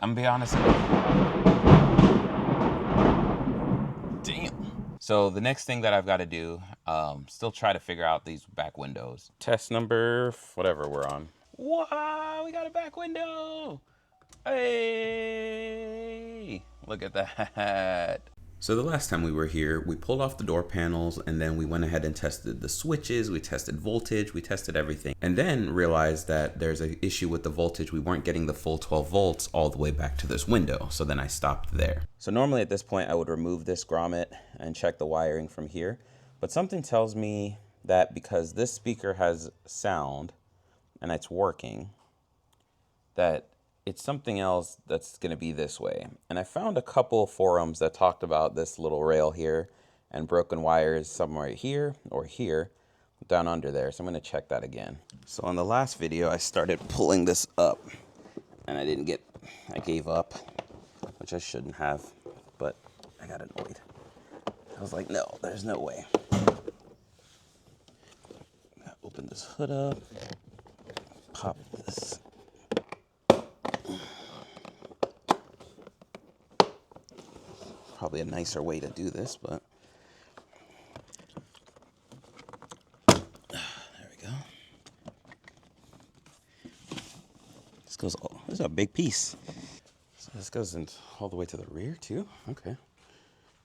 I'm gonna be honest. Damn. So the next thing that I've got to do, still try to figure out these back windows. Test number, whatever we're on. Wow, we got a back window. Hey, look at that. So the last time we were here, we pulled off the door panels and then we went ahead and tested the switches, we tested voltage, we tested everything. And then realized that there's an issue with the voltage. We weren't getting the full 12 volts all the way back to this window. So then I stopped there. So normally at this point I would remove this grommet and check the wiring from here. But something tells me that because this speaker has sound and it's working, that it's something else that's going to be this way. And I found a couple forums that talked about this little rail here and broken wires somewhere here or here down under there. So I'm going to check that again. So on the last video, I started pulling this up and I gave up, which I shouldn't have, but I got annoyed. I was like, no, there's no way. Open this hood up, pop this. Probably a nicer way to do this, but there we go. This is a big piece. So this goes all the way to the rear too. Okay,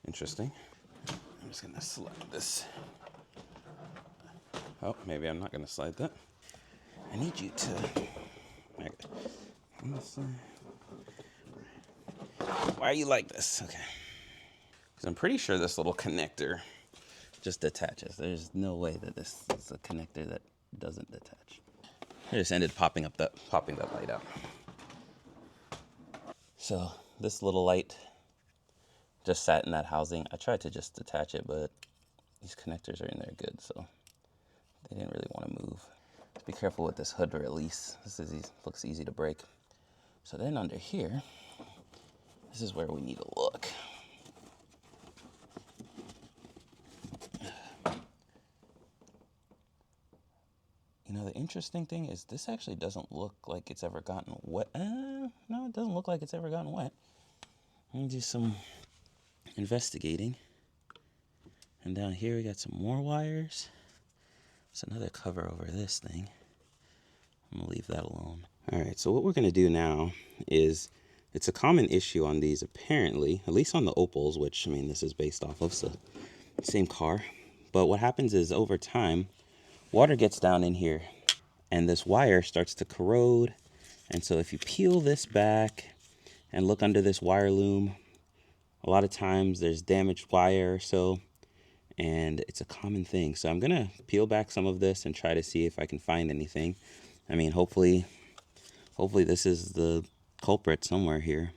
interesting. I'm just gonna slide this. Oh, maybe I'm not gonna slide that. I need you to. Why are you like this? Okay. I'm pretty sure this little connector just detaches. There's no way that this is a connector that doesn't detach. I just ended popping that light out. So this little light just sat in that housing. I tried to just detach it, but these connectors are in there good, so they didn't really want to move. Just be careful with this hood release. Looks easy to break. So then under here, this is where we need to look. You know, the interesting thing is this actually doesn't look like it's ever gotten wet. No, it doesn't look like it's ever gotten wet. Let me do some investigating. And down here we got some more wires. There's another cover over this thing. I'm gonna leave that alone. All right, so what we're gonna do now is, it's a common issue on these apparently, at least on the Opels, which I mean this is based off of, so same car. But what happens is over time, water gets down in here and this wire starts to corrode. And so if you peel this back and look under this wire loom, a lot of times there's damaged wire or so, and it's a common thing. So I'm gonna peel back some of this and try to see if I can find anything. I mean, hopefully this is the culprit somewhere here.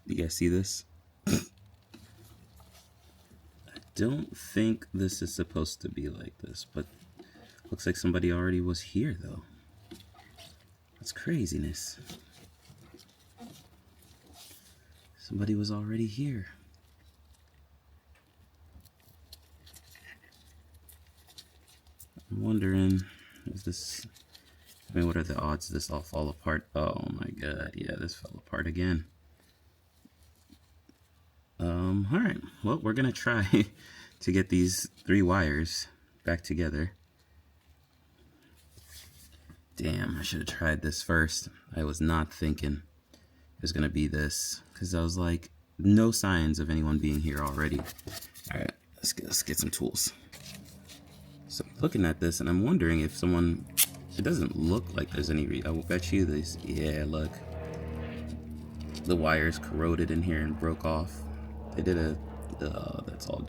You guys see this? I don't think this is supposed to be like this, but looks like somebody already was here though. That's craziness. Somebody was already here. I'm wondering, is this, I mean, what are the odds this all fall apart? Oh my god, yeah, this fell apart again. All right, well, we're gonna try to get these 3 wires back together. Damn, I should have tried this first. I was not thinking it was gonna be this, because I was like, no signs of anyone being here already. All right, let's get some tools. So I'm looking at this and I'm wondering if someone, it doesn't look like there's any, I will bet you this, yeah, look. The wires corroded in here and broke off. They did that's all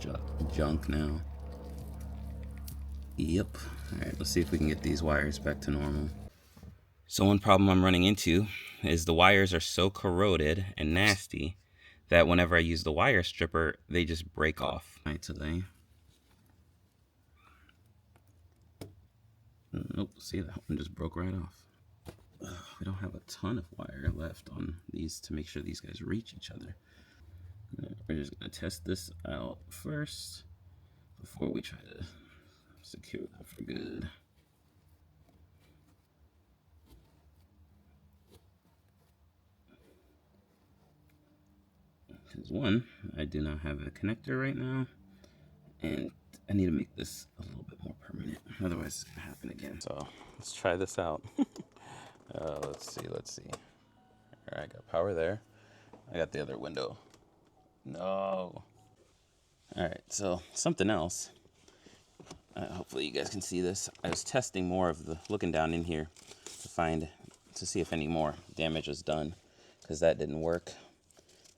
junk now. Yep. Alright, let's see if we can get these wires back to normal. So one problem I'm running into is the wires are so corroded and nasty that whenever I use the wire stripper, they just break off. Right today. Nope, see, that one just broke right off. We don't have a ton of wire left on these to make sure these guys reach each other. We're just gonna test this out first before we try to secure that for good. Because one, I do not have a connector right now, and I need to make this a little bit more permanent, otherwise it's gonna happen again. So let's try this out. Let's see. All right, I got power there. I got the other window. No. All right, so something else. Hopefully you guys can see this. I was testing more of the, looking down in here to see if any more damage was done, because that didn't work.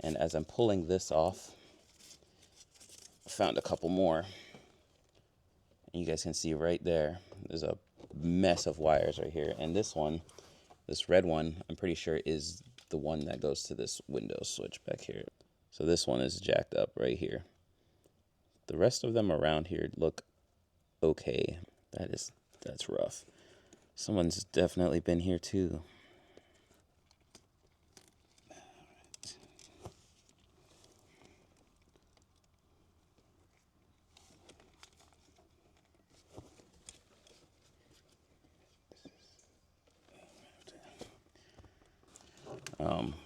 And as I'm pulling this off, I found a couple more. And you guys can see right there, there's a mess of wires right here. And this one, this red one, I'm pretty sure is the one that goes to this window switch back here. So this one is jacked up right here. The rest of them around here look okay. That's rough. Someone's definitely been here too.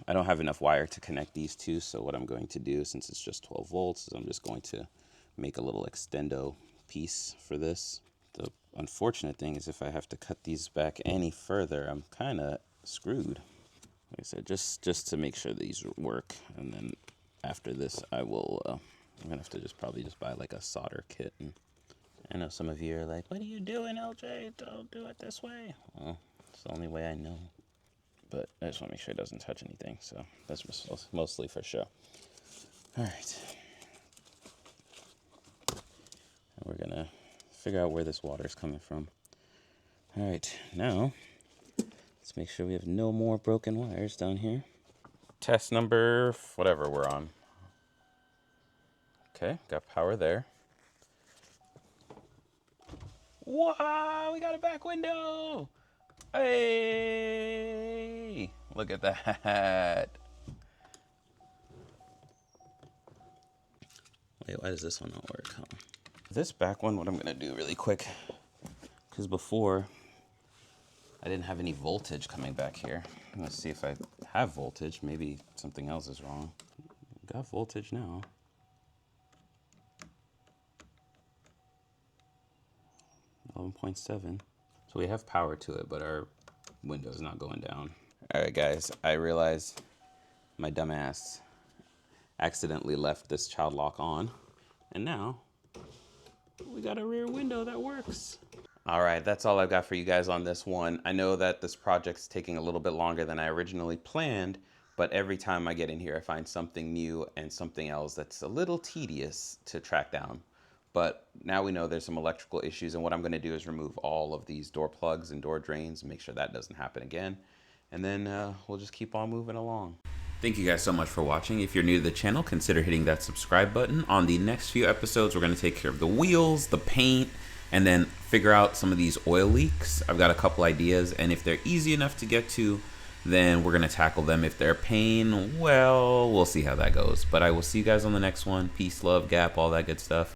I don't have enough wire to connect these two, so what I'm going to do, since it's just 12 volts, is I'm just going to make a little extendo piece for this. The unfortunate thing is if I have to cut these back any further, I'm kind of screwed. Like I said, just to make sure these work, and then after this I will, I'm gonna have to probably buy like a solder kit. And I know some of you are like, what are you doing, LJ? Don't do it this way. Well, it's the only way I know. But I just want to make sure it doesn't touch anything, so that's mostly for show. All right. And we're going to figure out where this water is coming from. All right, now let's make sure we have no more broken wires down here. Test number, whatever we're on. Okay, got power there. Wow, we got a back window! Hey, look at that. Wait, why does this one not work? Huh? This back one, what I'm gonna do really quick, because before I didn't have any voltage coming back here. Let's see if I have voltage. Maybe something else is wrong. Got voltage now. .7. So we have power to it, but our window's not going down. All right, guys, I realized my dumbass accidentally left this child lock on, and now we got a rear window that works. All right, that's all I've got for you guys on this one. I know that this project's taking a little bit longer than I originally planned, but every time I get in here, I find something new and something else that's a little tedious to track down. But now we know there's some electrical issues, and what I'm going to do is remove all of these door plugs and door drains and make sure that doesn't happen again. And then we'll just keep on moving along. Thank you guys so much for watching. If you're new to the channel, consider hitting that subscribe button. On the next few episodes, we're going to take care of the wheels, the paint, and then figure out some of these oil leaks. I've got a couple ideas, and if they're easy enough to get to, then we're going to tackle them. If they're a pain, well, we'll see how that goes. But I will see you guys on the next one. Peace, love, gap, all that good stuff.